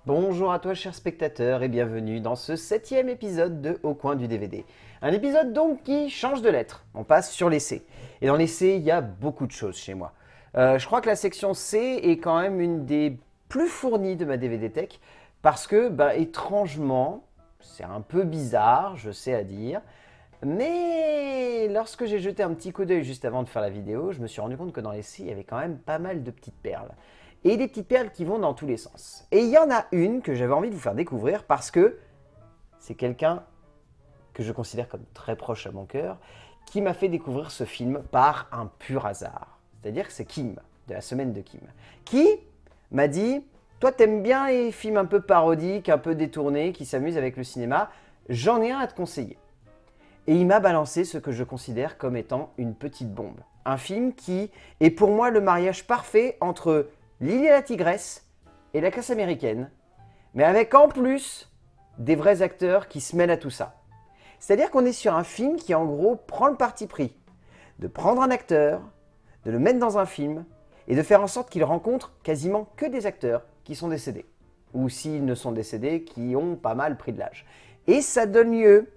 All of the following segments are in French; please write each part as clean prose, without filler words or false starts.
Bonjour à toi cher spectateur et bienvenue dans ce 7e épisode de Au coin du DVD. Un épisode donc qui change de lettre, on passe sur l'essai. Et dans l'essai, il y a beaucoup de choses chez moi. Je crois que la section C est quand même une des plus fournies de ma DVD Tech parce que, étrangement, c'est un peu bizarre, je sais à dire, mais lorsque j'ai jeté un petit coup d'œil juste avant de faire la vidéo, je me suis rendu compte que dans l'essai, il y avait quand même pas mal de petites perles. Et des petites perles qui vont dans tous les sens. Et il y en a une que j'avais envie de vous faire découvrir parce que c'est quelqu'un que je considère comme très proche à mon cœur, qui m'a fait découvrir ce film par un pur hasard. C'est-à-dire que c'est Kim, de la semaine de Kim, qui m'a dit « Toi, t'aimes bien les films un peu parodiques, un peu détournés, qui s'amusent avec le cinéma, j'en ai un à te conseiller. » Et il m'a balancé ce que je considère comme étant une petite bombe. Un film qui est pour moi le mariage parfait entre Lily et la Tigresse et la classe américaine, mais avec en plus des vrais acteurs qui se mêlent à tout ça. C'est-à-dire qu'on est sur un film qui en gros prend le parti pris de prendre un acteur, de le mettre dans un film et de faire en sorte qu'il rencontre quasiment que des acteurs qui sont décédés. Ou s'ils ne sont décédés, qui ont pas mal pris de l'âge. Et ça donne lieu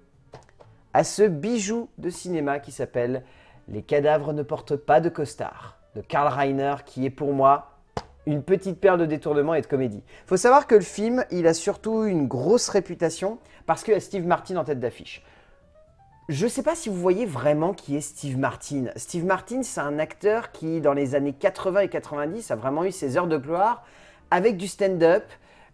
à ce bijou de cinéma qui s'appelle Les cadavres ne portent pas de costard de Karl Reiner, qui est pour moi une petite perle de détournement et de comédie. Il faut savoir que le film, il a surtout une grosse réputation parce qu'il y a Steve Martin en tête d'affiche. Je ne sais pas si vous voyez vraiment qui est Steve Martin. Steve Martin, c'est un acteur qui, dans les années 80 et 90, a vraiment eu ses heures de gloire avec du stand-up,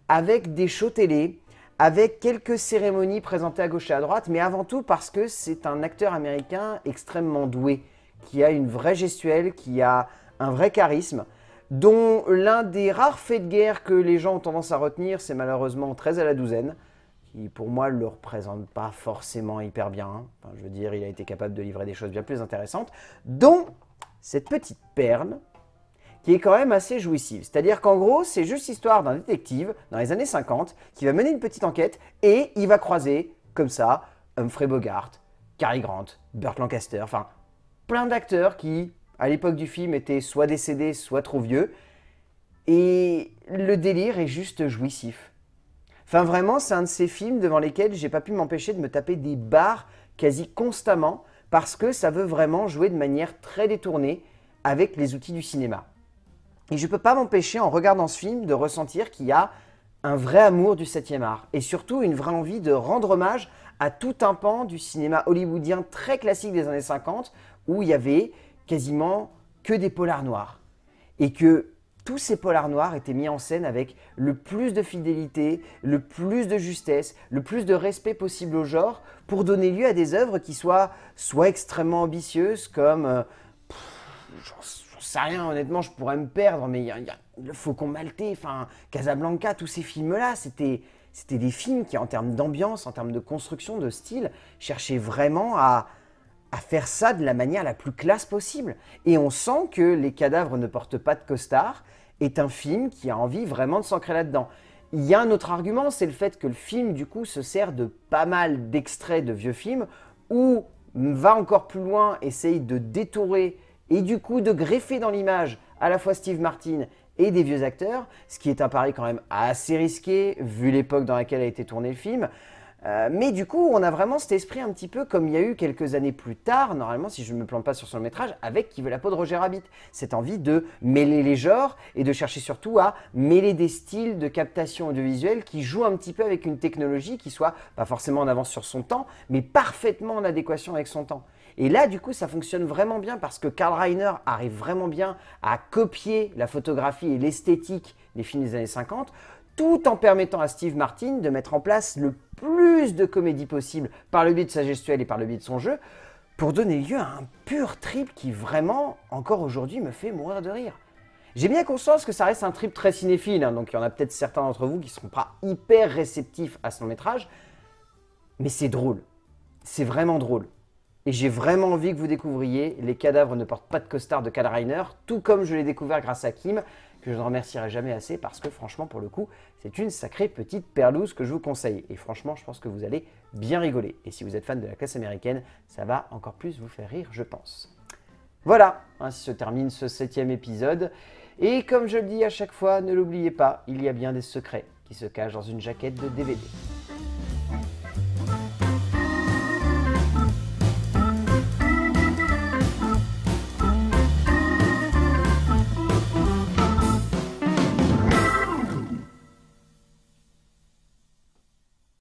avec des shows télé, avec quelques cérémonies présentées à gauche et à droite, mais avant tout parce que c'est un acteur américain extrêmement doué, qui a une vraie gestuelle, qui a un vrai charisme, dont l'un des rares faits de guerre que les gens ont tendance à retenir, c'est malheureusement 13 à la douzaine, qui pour moi ne le représente pas forcément hyper bien. Enfin, je veux dire, il a été capable de livrer des choses bien plus intéressantes, dont cette petite perle, qui est quand même assez jouissive. C'est-à-dire qu'en gros, c'est juste l'histoire d'un détective, dans les années 50, qui va mener une petite enquête, et il va croiser, comme ça, Humphrey Bogart, Cary Grant, Burt Lancaster, enfin, plein d'acteurs qui, à l'époque du film, étaient soit décédés, soit trop vieux. Et le délire est juste jouissif. Enfin, vraiment, c'est un de ces films devant lesquels j'ai pas pu m'empêcher de me taper des barres quasi constamment parce que ça veut vraiment jouer de manière très détournée avec les outils du cinéma. Et je peux pas m'empêcher, en regardant ce film, de ressentir qu'il y a un vrai amour du 7e art et surtout une vraie envie de rendre hommage à tout un pan du cinéma hollywoodien très classique des années 50 où il y avait quasiment que des polars noirs. Et que tous ces polars noirs étaient mis en scène avec le plus de fidélité, le plus de justesse, le plus de respect possible au genre pour donner lieu à des œuvres qui soient soit extrêmement ambitieuses comme... j'en sais rien, honnêtement, je pourrais me perdre, mais il y a Le Faucon Maltais, enfin, Casablanca, tous ces films-là, c'était des films qui, en termes d'ambiance, en termes de construction, de style, cherchaient vraiment à faire ça de la manière la plus classe possible. Et on sent que Les cadavres ne portent pas de costard est un film qui a envie vraiment de s'ancrer là-dedans. Il y a un autre argument, c'est le fait que le film, du coup, se sert de pas mal d'extraits de vieux films ou va encore plus loin, essaye de détourer et du coup de greffer dans l'image à la fois Steve Martin et des vieux acteurs, ce qui est un pari quand même assez risqué vu l'époque dans laquelle a été tourné le film. Mais du coup, on a vraiment cet esprit un petit peu comme il y a eu quelques années plus tard, normalement si je ne me plante pas sur son métrage, avec Qui veut la peau de Roger Rabbit. Cette envie de mêler les genres et de chercher surtout à mêler des styles de captation audiovisuelle qui jouent un petit peu avec une technologie qui soit pas forcément en avance sur son temps, mais parfaitement en adéquation avec son temps. Et là, du coup, ça fonctionne vraiment bien parce que Karl Reiner arrive vraiment bien à copier la photographie et l'esthétique des films des années 50, tout en permettant à Steve Martin de mettre en place le plus de comédie possible par le biais de sa gestuelle et par le biais de son jeu, pour donner lieu à un pur trip qui vraiment, encore aujourd'hui, me fait mourir de rire. J'ai bien conscience que ça reste un trip très cinéphile, hein, donc il y en a peut-être certains d'entre vous qui ne seront pas hyper réceptifs à ce long métrage, mais c'est drôle, c'est vraiment drôle. Et j'ai vraiment envie que vous découvriez Les cadavres ne portent pas de costard de Karl Reiner, tout comme je l'ai découvert grâce à Kim, que je ne remercierai jamais assez parce que franchement, pour le coup, c'est une sacrée petite perlouse que je vous conseille. Et franchement, je pense que vous allez bien rigoler. Et si vous êtes fan de la classe américaine, ça va encore plus vous faire rire, je pense. Voilà, ainsi se termine ce 7e épisode. Et comme je le dis à chaque fois, ne l'oubliez pas, il y a bien des secrets qui se cache dans une jaquette de DVD.